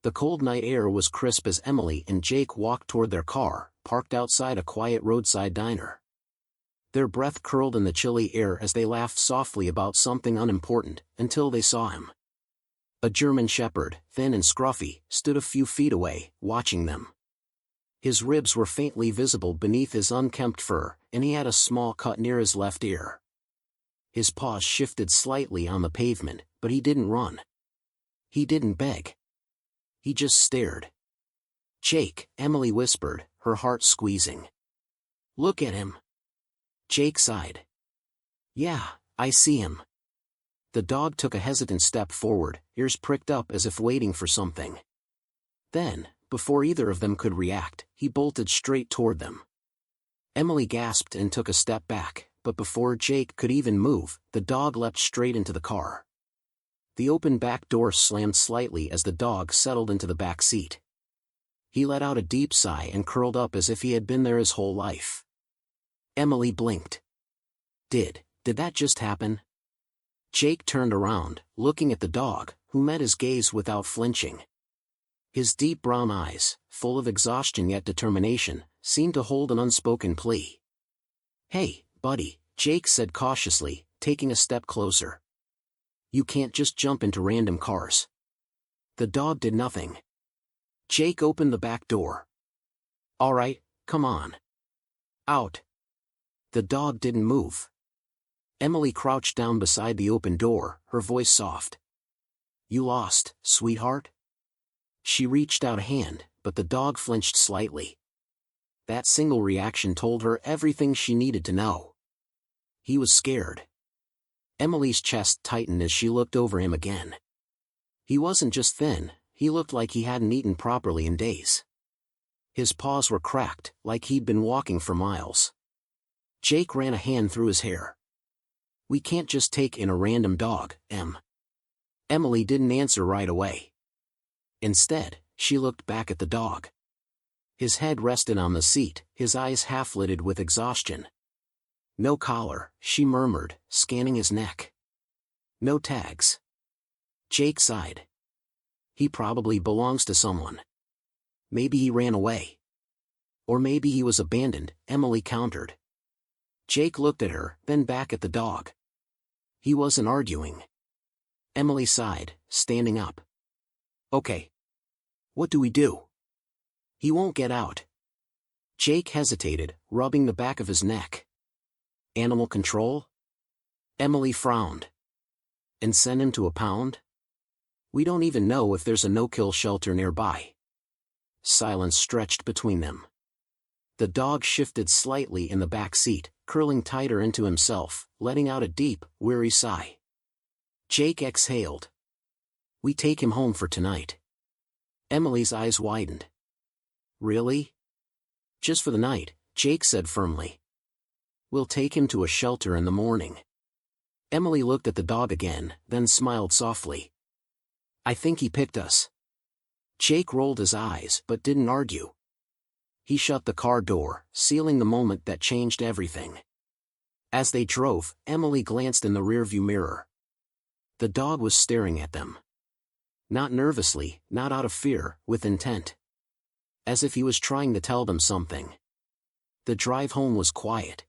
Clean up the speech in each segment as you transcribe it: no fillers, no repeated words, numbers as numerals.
The cold night air was crisp as Emily and Jake walked toward their car, parked outside a quiet roadside diner. Their breath curled in the chilly air as they laughed softly about something unimportant, until they saw him. A German shepherd, thin and scruffy, stood a few feet away, watching them. His ribs were faintly visible beneath his unkempt fur, and he had a small cut near his left ear. His paws shifted slightly on the pavement, but he didn't run. He didn't beg. He just stared. "Jake," Emily whispered, her heart squeezing. "Look at him." Jake sighed. "Yeah, I see him." The dog took a hesitant step forward, ears pricked up as if waiting for something. Then, before either of them could react, he bolted straight toward them. Emily gasped and took a step back, but before Jake could even move, the dog leapt straight into the car. The open back door slammed slightly as the dog settled into the back seat. He let out a deep sigh and curled up as if he had been there his whole life. Emily blinked. Did that just happen? Jake turned around, looking at the dog, who met his gaze without flinching. His deep brown eyes, full of exhaustion yet determination, seemed to hold an unspoken plea. "Hey, buddy," Jake said cautiously, taking a step closer. "You can't just jump into random cars." The dog did nothing. Jake opened the back door. "All right, come on. Out." The dog didn't move. Emily crouched down beside the open door, her voice soft. "You lost, sweetheart?" She reached out a hand, but the dog flinched slightly. That single reaction told her everything she needed to know. He was scared. Emily's chest tightened as she looked over him again. He wasn't just thin, he looked like he hadn't eaten properly in days. His paws were cracked, like he'd been walking for miles. Jake ran a hand through his hair. "We can't just take in a random dog, Em." Emily didn't answer right away. Instead, she looked back at the dog. His head rested on the seat, his eyes half-lidded with exhaustion. "No collar," she murmured, scanning his neck. "No tags." Jake sighed. "He probably belongs to someone. Maybe he ran away. Or maybe he was abandoned," Emily countered. Jake looked at her, then back at the dog. He wasn't arguing. Emily sighed, standing up. "Okay. What do we do?" "He won't get out." Jake hesitated, rubbing the back of his neck. "Animal control?" Emily frowned. "And send him to a pound? We don't even know if there's a no-kill shelter nearby." Silence stretched between them. The dog shifted slightly in the back seat, curling tighter into himself, letting out a deep, weary sigh. Jake exhaled. "We take him home for tonight." Emily's eyes widened. "Really?" "Just for the night," Jake said firmly. "We'll take him to a shelter in the morning." Emily looked at the dog again, then smiled softly. "I think he picked us." Jake rolled his eyes but didn't argue. He shut the car door, sealing the moment that changed everything. As they drove, Emily glanced in the rearview mirror. The dog was staring at them. Not nervously, not out of fear, with intent. As if he was trying to tell them something. The drive home was quiet.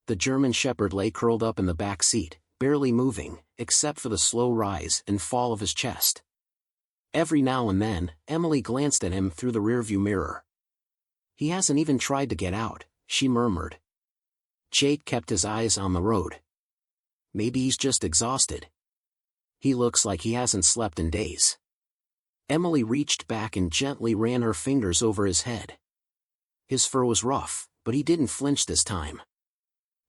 The German shepherd lay curled up in the back seat, barely moving, except for the slow rise and fall of his chest. Every now and then, Emily glanced at him through the rearview mirror. "He hasn't even tried to get out," she murmured. Jake kept his eyes on the road. "Maybe he's just exhausted. He looks like he hasn't slept in days." Emily reached back and gently ran her fingers over his head. His fur was rough, but he didn't flinch this time.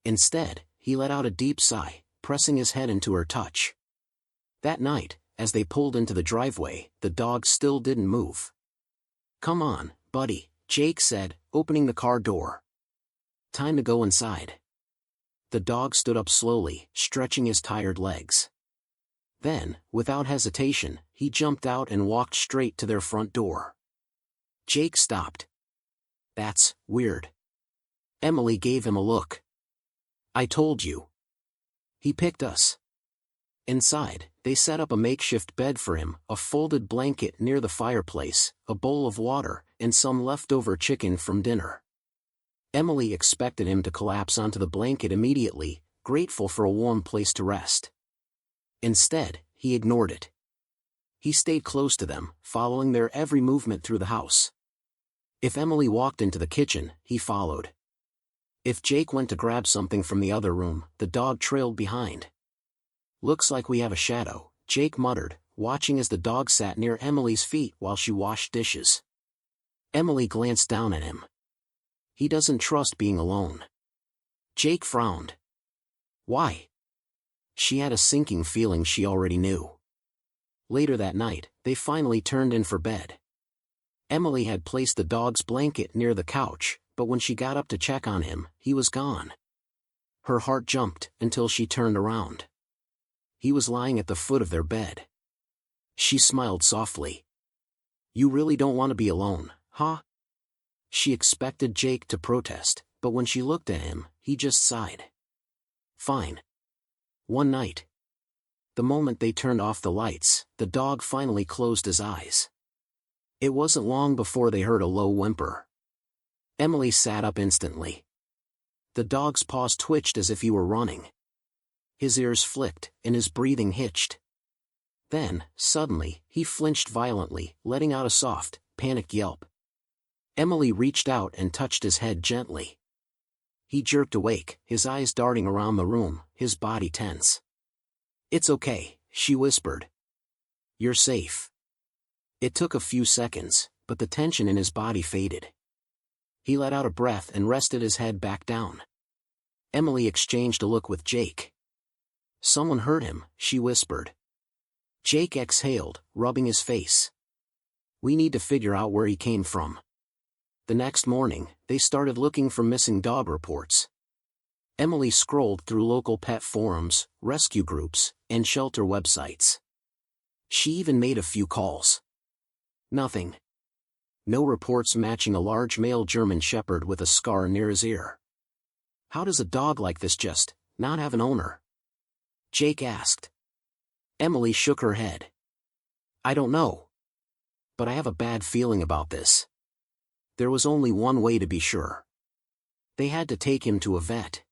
Instead, he let out a deep sigh, pressing his head into her touch. That night, as they pulled into the driveway, the dog still didn't move. "Come on, buddy," Jake said, opening the car door. "Time to go inside." The dog stood up slowly, stretching his tired legs. Then, without hesitation, he jumped out and walked straight to their front door. Jake stopped. "That's weird." Emily gave him a look. "I told you. He picked us." Inside, They set up a makeshift bed for him, a folded blanket near the fireplace, a bowl of water, and some leftover chicken from dinner. Emily expected him to collapse onto the blanket immediately, grateful for a warm place to rest. Instead, he ignored it. He stayed close to them, following their every movement through the house. If Emily walked into the kitchen, he followed. If Jake went to grab something from the other room, the dog trailed behind. "Looks like we have a shadow," Jake muttered, watching as the dog sat near Emily's feet while she washed dishes. Emily glanced down at him. He doesn't trust being alone. Jake frowned. Why? She had a sinking feeling she already knew. Later that night, they finally turned in for bed. Emily had placed the dog's blanket near the couch, but when she got up to check on him, he was gone. Her heart jumped until she turned around. He was lying at the foot of their bed. She smiled softly. "You really don't want to be alone, huh?" She expected Jake to protest, but when she looked at him, he just sighed. "Fine." One night, the moment they turned off the lights, the dog finally closed his eyes. It wasn't long before they heard a low whimper. Emily sat up instantly. The dog's paws twitched as if he were running. His ears flicked, and his breathing hitched. Then, suddenly, he flinched violently, letting out a soft, panicked yelp. Emily reached out and touched his head gently. He jerked awake, his eyes darting around the room, his body tense. "It's okay," she whispered. "You're safe." It took a few seconds, but the tension in his body faded. He let out a breath and rested his head back down. Emily exchanged a look with Jake. "Someone hurt him," she whispered. Jake exhaled, rubbing his face. "We need to figure out where he came from." The next morning, they started looking for missing dog reports. Emily scrolled through local pet forums, rescue groups, and shelter websites. She even made a few calls. Nothing. No reports matching a large male German Shepherd with a scar near his ear. "How does a dog like this just not have an owner?" Jake asked. Emily shook her head. "I don't know. But I have a bad feeling about this." There was only one way to be sure. They had to take him to a vet.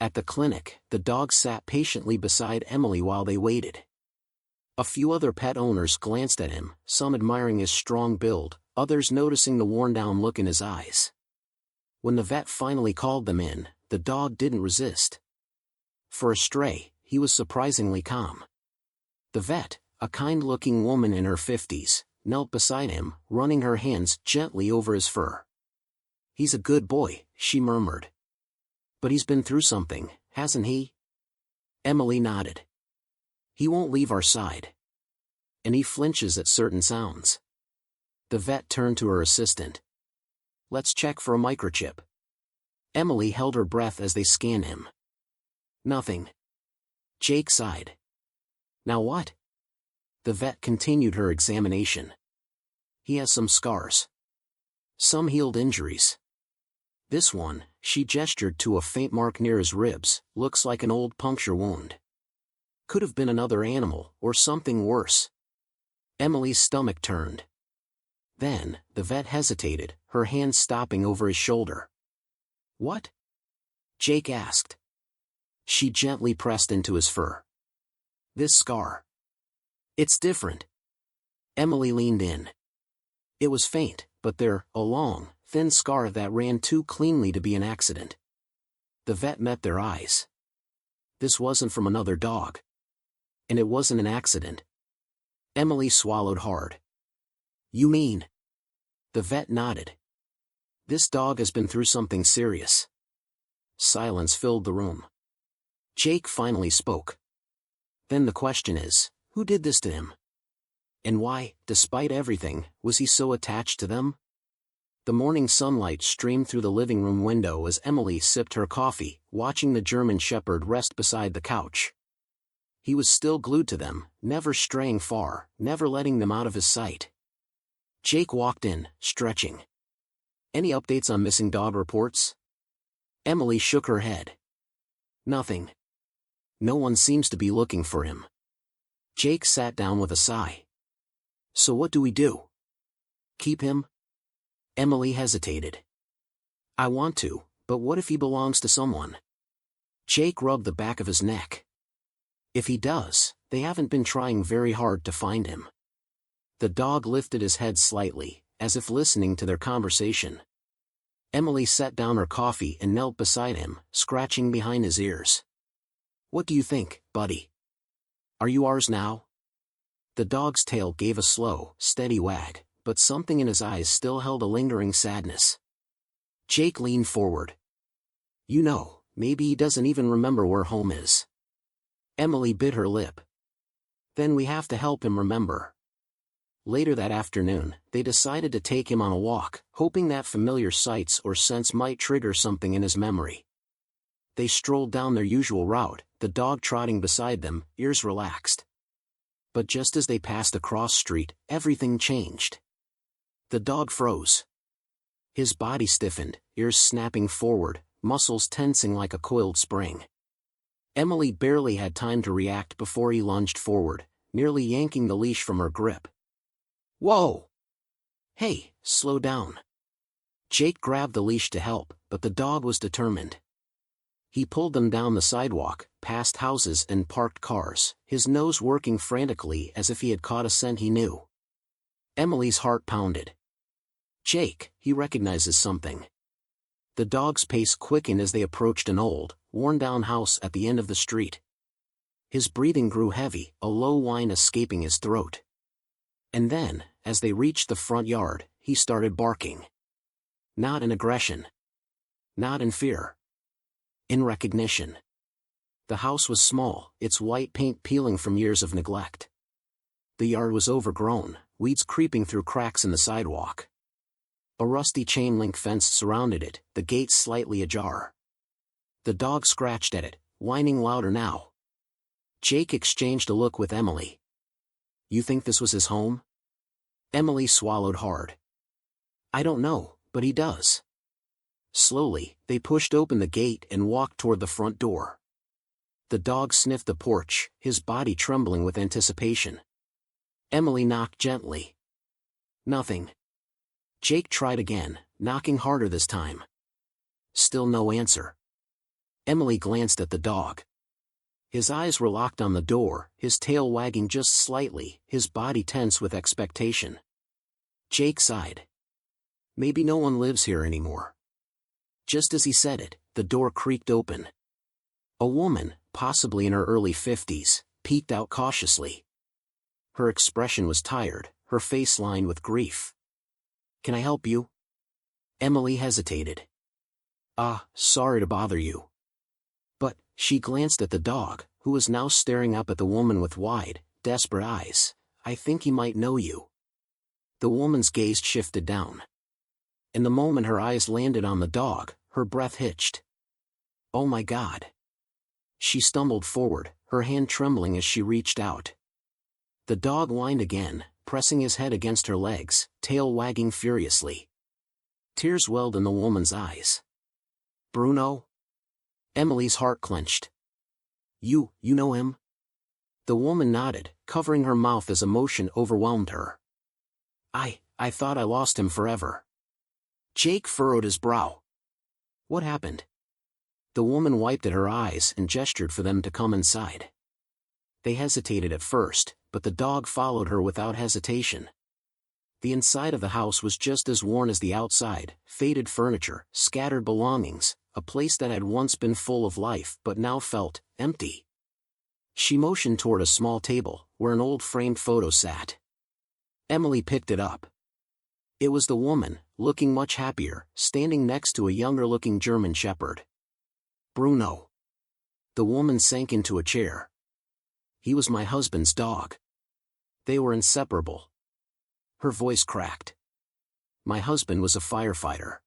At the clinic, the dog sat patiently beside Emily while they waited. A few other pet owners glanced at him, some admiring his strong build, others noticing the worn-down look in his eyes. When the vet finally called them in, the dog didn't resist. For a stray, he was surprisingly calm. The vet, a kind-looking woman in her 50s, knelt beside him, running her hands gently over his fur. "He's a good boy," she murmured. "But he's been through something, hasn't he?" Emily nodded. "He won't leave our side. And he flinches at certain sounds." The vet turned to her assistant. "Let's check for a microchip." Emily held her breath as they scanned him. Nothing. Jake sighed. "Now what?" The vet continued her examination. "He has some scars. Some healed injuries. This one," she gestured to a faint mark near his ribs, "looks like an old puncture wound. Could have been another animal, or something worse." Emily's stomach turned. Then, the vet hesitated, her hand stopping over his shoulder. "What?" Jake asked. She gently pressed into his fur. "This scar. It's different." Emily leaned in. It was faint, but there, a long, thin scar that ran too cleanly to be an accident. The vet met their eyes. This wasn't from another dog. And it wasn't an accident. Emily swallowed hard. "You mean?" The vet nodded. "This dog has been through something serious." Silence filled the room. Jake finally spoke. "Then the question is, who did this to him? And why, despite everything, was he so attached to them?" The morning sunlight streamed through the living room window as Emily sipped her coffee, watching the German Shepherd rest beside the couch. He was still glued to them, never straying far, never letting them out of his sight. Jake walked in, stretching. "Any updates on missing dog reports?" Emily shook her head. "Nothing. No one seems to be looking for him." Jake sat down with a sigh. So what do we do? Keep him? Emily hesitated. I want to, but what if he belongs to someone? Jake rubbed the back of his neck. If he does, they haven't been trying very hard to find him. The dog lifted his head slightly, as if listening to their conversation. Emily set down her coffee and knelt beside him, scratching behind his ears. What do you think, buddy? Are you ours now? The dog's tail gave a slow, steady wag, but something in his eyes still held a lingering sadness. Jake leaned forward. You know, maybe he doesn't even remember where home is. Emily bit her lip. Then we have to help him remember. Later that afternoon, they decided to take him on a walk, hoping that familiar sights or scents might trigger something in his memory. They strolled down their usual route, the dog trotting beside them, ears relaxed. But just as they passed a cross street, everything changed. The dog froze. His body stiffened, ears snapping forward, muscles tensing like a coiled spring. Emily barely had time to react before he lunged forward, nearly yanking the leash from her grip. Whoa! Hey, slow down. Jake grabbed the leash to help, but the dog was determined. He pulled them down the sidewalk, past houses and parked cars, his nose working frantically as if he had caught a scent he knew. Emily's heart pounded. Jake, he recognizes something. The dog's pace quickened as they approached an old, worn-down house at the end of the street. His breathing grew heavy, a low whine escaping his throat. And then, as they reached the front yard, he started barking. Not in aggression. Not in fear. In recognition. The house was small, its white paint peeling from years of neglect. The yard was overgrown, weeds creeping through cracks in the sidewalk. A rusty chain-link fence surrounded it, the gate slightly ajar. The dog scratched at it, whining louder now. Jake exchanged a look with Emily. You think this was his home? Emily swallowed hard. I don't know, but he does. Slowly, they pushed open the gate and walked toward the front door. The dog sniffed the porch, his body trembling with anticipation. Emily knocked gently. Nothing. Jake tried again, knocking harder this time. Still no answer. Emily glanced at the dog. His eyes were locked on the door, his tail wagging just slightly, his body tense with expectation. Jake sighed. Maybe no one lives here anymore. Just as he said it, the door creaked open. A woman, possibly in her early 50s, peeked out cautiously. Her expression was tired, her face lined with grief. Can I help you? Emily hesitated. Sorry to bother you. But, she glanced at the dog, who was now staring up at the woman with wide, desperate eyes. I think he might know you. The woman's gaze shifted down. In the moment her eyes landed on the dog, her breath hitched. Oh my God. She stumbled forward, her hand trembling as she reached out. The dog whined again, pressing his head against her legs, tail wagging furiously. Tears welled in the woman's eyes. Bruno? Emily's heart clenched. You know him? The woman nodded, covering her mouth as emotion overwhelmed her. I thought I lost him forever. Jake furrowed his brow. What happened? The woman wiped at her eyes and gestured for them to come inside. They hesitated at first, but the dog followed her without hesitation. The inside of the house was just as worn as the outside, faded furniture, scattered belongings, a place that had once been full of life but now felt empty. She motioned toward a small table, where an old framed photo sat. Emily picked it up. It was the woman, looking much happier, standing next to a younger-looking German shepherd. Bruno. The woman sank into a chair. He was my husband's dog. They were inseparable. Her voice cracked. My husband was a firefighter.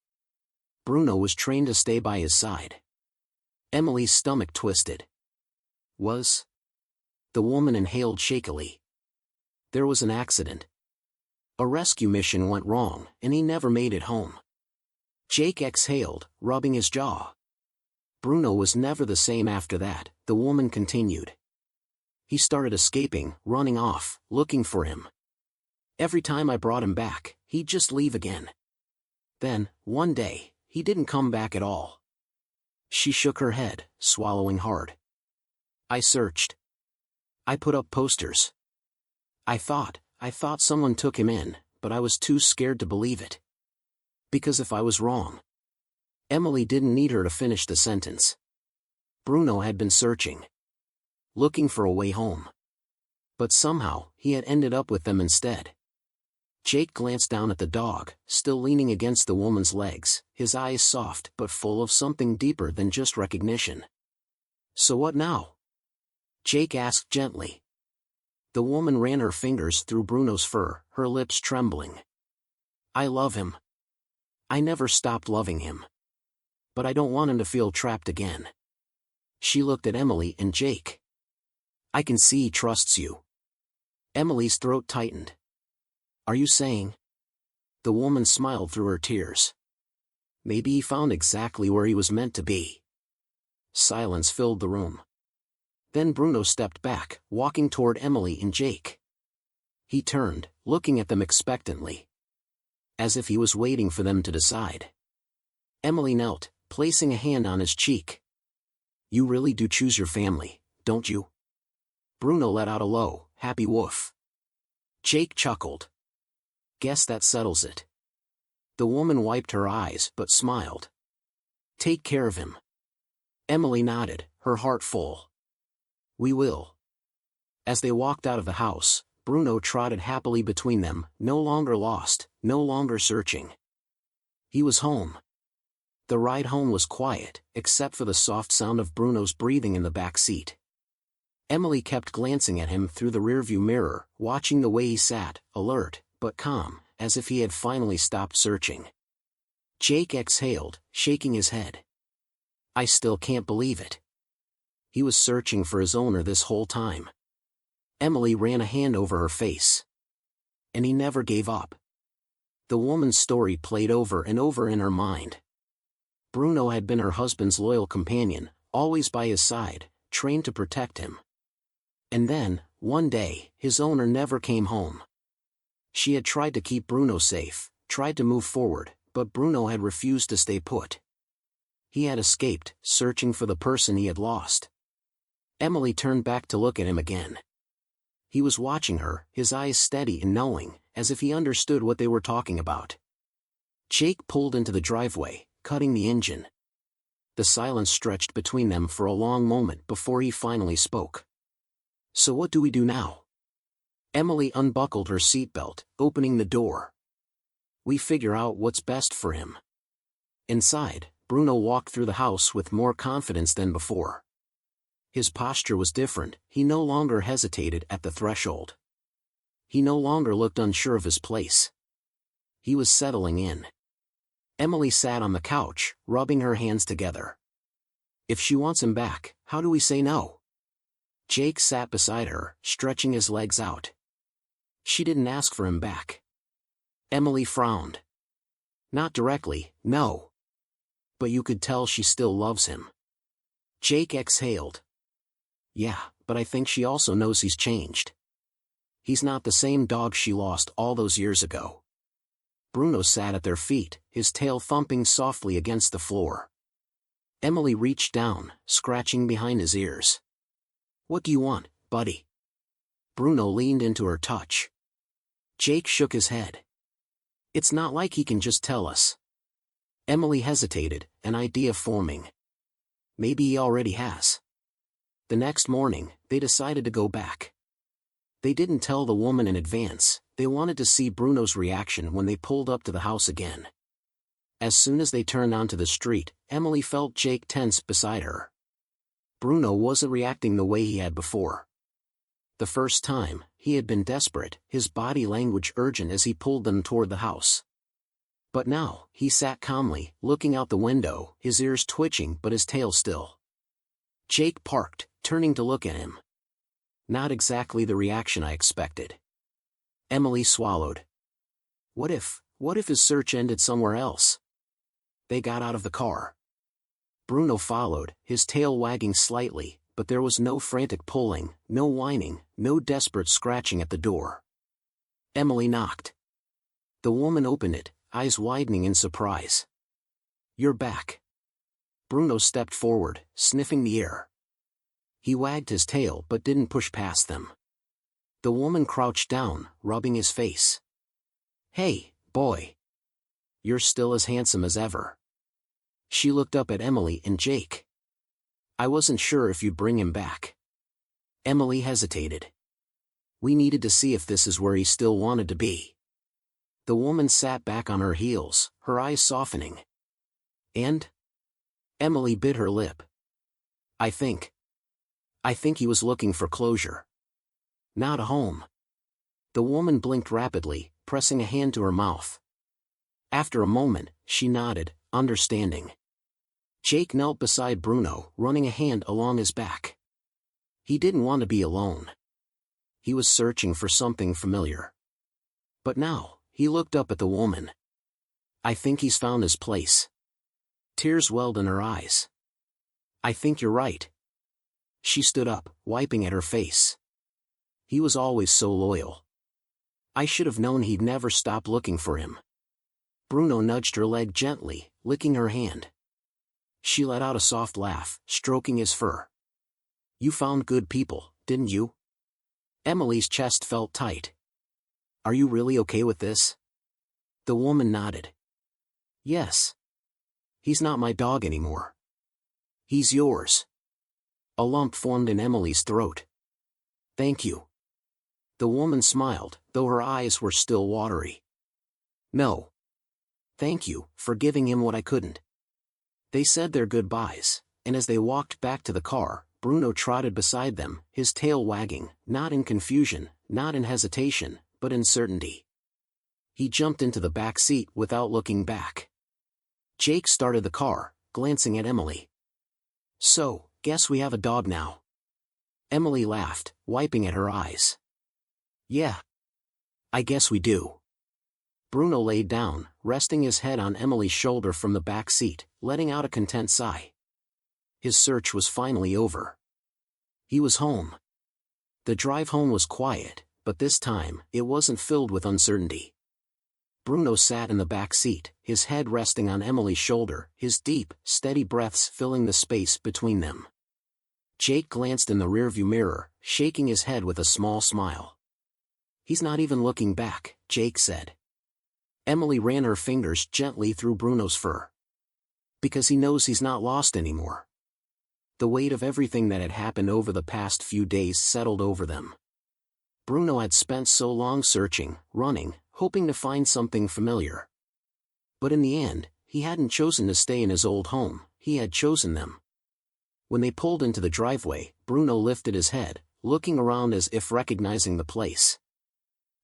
Bruno was trained to stay by his side. Emily's stomach twisted. Was? The woman inhaled shakily. There was an accident. A rescue mission went wrong, and he never made it home. Jake exhaled, rubbing his jaw. Bruno was never the same after that, the woman continued. He started escaping, running off, looking for him. Every time I brought him back, he'd just leave again. Then, one day, he didn't come back at all. She shook her head, swallowing hard. I searched. I put up posters. I thought someone took him in, but I was too scared to believe it. Because if I was wrong. Emily didn't need her to finish the sentence. Bruno had been searching. Looking for a way home. But somehow, he had ended up with them instead. Jake glanced down at the dog, still leaning against the woman's legs, his eyes soft but full of something deeper than just recognition. So what now? Jake asked gently. The woman ran her fingers through Bruno's fur, her lips trembling. I love him. I never stopped loving him. But I don't want him to feel trapped again. She looked at Emily and Jake. I can see he trusts you. Emily's throat tightened. Are you saying? The woman smiled through her tears. Maybe he found exactly where he was meant to be. Silence filled the room. Then Bruno stepped back, walking toward Emily and Jake. He turned, looking at them expectantly. As if he was waiting for them to decide. Emily knelt, placing a hand on his cheek. You really do choose your family, don't you? Bruno let out a low, happy woof. Jake chuckled. Guess that settles it. The woman wiped her eyes but smiled. Take care of him. Emily nodded, her heart full. We will. As they walked out of the house, Bruno trotted happily between them, no longer lost, no longer searching. He was home. The ride home was quiet, except for the soft sound of Bruno's breathing in the back seat. Emily kept glancing at him through the rearview mirror, watching the way he sat, alert, but calm, as if he had finally stopped searching. Jake exhaled, shaking his head. I still can't believe it. He was searching for his owner this whole time. Emily ran a hand over her face. And he never gave up. The woman's story played over and over in her mind. Bruno had been her husband's loyal companion, always by his side, trained to protect him. And then, one day, his owner never came home. She had tried to keep Bruno safe, tried to move forward, but Bruno had refused to stay put. He had escaped, searching for the person he had lost. Emily turned back to look at him again. He was watching her, his eyes steady and knowing, as if he understood what they were talking about. Jake pulled into the driveway, cutting the engine. The silence stretched between them for a long moment before he finally spoke. So what do we do now? Emily unbuckled her seatbelt, opening the door. We figure out what's best for him. Inside, Bruno walked through the house with more confidence than before. His posture was different, he no longer hesitated at the threshold. He no longer looked unsure of his place. He was settling in. Emily sat on the couch, rubbing her hands together. If she wants him back, how do we say no? Jake sat beside her, stretching his legs out. She didn't ask for him back. Emily frowned. Not directly, no. But you could tell she still loves him. Jake exhaled. Yeah, but I think she also knows he's changed. He's not the same dog she lost all those years ago. Bruno sat at their feet, his tail thumping softly against the floor. Emily reached down, scratching behind his ears. What do you want, buddy? Bruno leaned into her touch. Jake shook his head. It's not like he can just tell us. Emily hesitated, an idea forming. Maybe he already has. The next morning, they decided to go back. They didn't tell the woman in advance, they wanted to see Bruno's reaction when they pulled up to the house again. As soon as they turned onto the street, Emily felt Jake tense beside her. Bruno wasn't reacting the way he had before. The first time, he had been desperate, his body language urgent as he pulled them toward the house. But now, he sat calmly, looking out the window, his ears twitching but his tail still. Jake parked, turning to look at him. Not exactly the reaction I expected. Emily swallowed. What if his search ended somewhere else? They got out of the car. Bruno followed, his tail wagging slightly, but there was no frantic pulling, no whining, no desperate scratching at the door. Emily knocked. The woman opened it, eyes widening in surprise. "You're back." Bruno stepped forward, sniffing the air. He wagged his tail but didn't push past them. The woman crouched down, rubbing his face. "Hey, boy. You're still as handsome as ever." She looked up at Emily and Jake. "I wasn't sure if you'd bring him back." Emily hesitated. "We needed to see if this is where he still wanted to be." The woman sat back on her heels, her eyes softening. "And?" Emily bit her lip. I think he was looking for closure. Not a home." The woman blinked rapidly, pressing a hand to her mouth. After a moment, she nodded, understanding. Jake knelt beside Bruno, running a hand along his back. He didn't want to be alone. He was searching for something familiar. But now, he looked up at the woman. "I think he's found his place." Tears welled in her eyes. "I think you're right." She stood up, wiping at her face. "He was always so loyal. I should have known he'd never stop looking for him." Bruno nudged her leg gently, licking her hand. She let out a soft laugh, stroking his fur. "You found good people, didn't you?" Emily's chest felt tight. "Are you really okay with this?" The woman nodded. "Yes. He's not my dog anymore. He's yours." A lump formed in Emily's throat. "Thank you." The woman smiled, though her eyes were still watery. "No. Thank you for giving him what I couldn't." They said their goodbyes, and as they walked back to the car, Bruno trotted beside them, his tail wagging, not in confusion, not in hesitation, but in certainty. He jumped into the back seat without looking back. Jake started the car, glancing at Emily. "So, guess we have a dog now." Emily laughed, wiping at her eyes. "Yeah. I guess we do." Bruno laid down, resting his head on Emily's shoulder from the back seat, letting out a content sigh. His search was finally over. He was home. The drive home was quiet, but this time, it wasn't filled with uncertainty. Bruno sat in the back seat, his head resting on Emily's shoulder, his deep, steady breaths filling the space between them. Jake glanced in the rearview mirror, shaking his head with a small smile. "He's not even looking back," Jake said. Emily ran her fingers gently through Bruno's fur. "Because he knows he's not lost anymore." The weight of everything that had happened over the past few days settled over them. Bruno had spent so long searching, running, hoping to find something familiar. But in the end, he hadn't chosen to stay in his old home, he had chosen them. When they pulled into the driveway, Bruno lifted his head, looking around as if recognizing the place.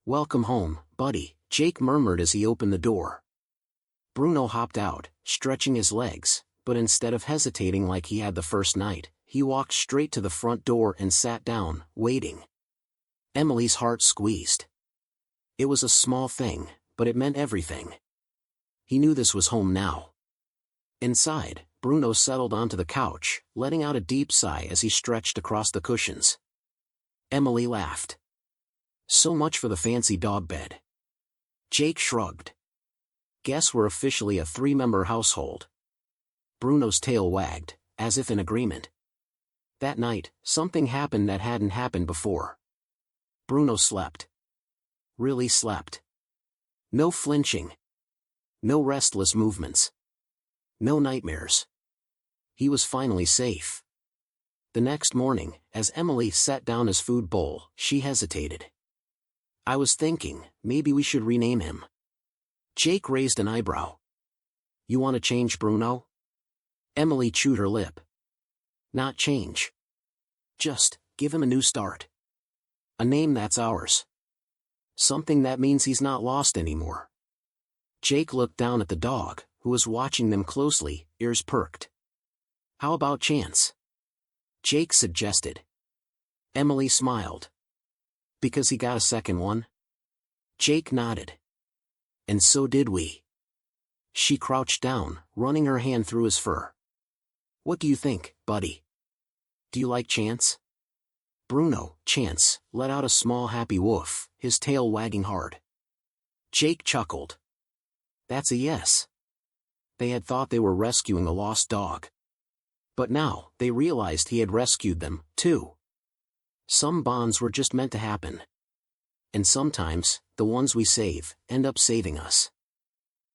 "Welcome home, buddy," Jake murmured as he opened the door. Bruno hopped out, stretching his legs, but instead of hesitating like he had the first night, he walked straight to the front door and sat down, waiting. Emily's heart squeezed. It was a small thing, but it meant everything. He knew this was home now. Inside, Bruno settled onto the couch, letting out a deep sigh as he stretched across the cushions. Emily laughed. "So much for the fancy dog bed." Jake shrugged. "Guess we're officially a 3-member household." Bruno's tail wagged, as if in agreement. That night, something happened that hadn't happened before. Bruno slept. Really slept. No flinching. No restless movements. No nightmares. He was finally safe. The next morning, as Emily set down his food bowl, she hesitated. "I was thinking, maybe we should rename him." Jake raised an eyebrow. "You want to change Bruno?" Emily chewed her lip. "Not change. Just, give him a new start. A name that's ours. Something that means he's not lost anymore." Jake looked down at the dog, who was watching them closely, ears perked. "How about Chance?" Jake suggested. Emily smiled. "Because he got a second one?" Jake nodded. "And so did we." She crouched down, running her hand through his fur. "What do you think, buddy?" Do you like Chance? Bruno, Chance, let out a small happy woof, his tail wagging hard. Jake chuckled. That's a yes. They had thought they were rescuing a lost dog. But now, they realized he had rescued them, too. Some bonds were just meant to happen. And sometimes, the ones we save, end up saving us.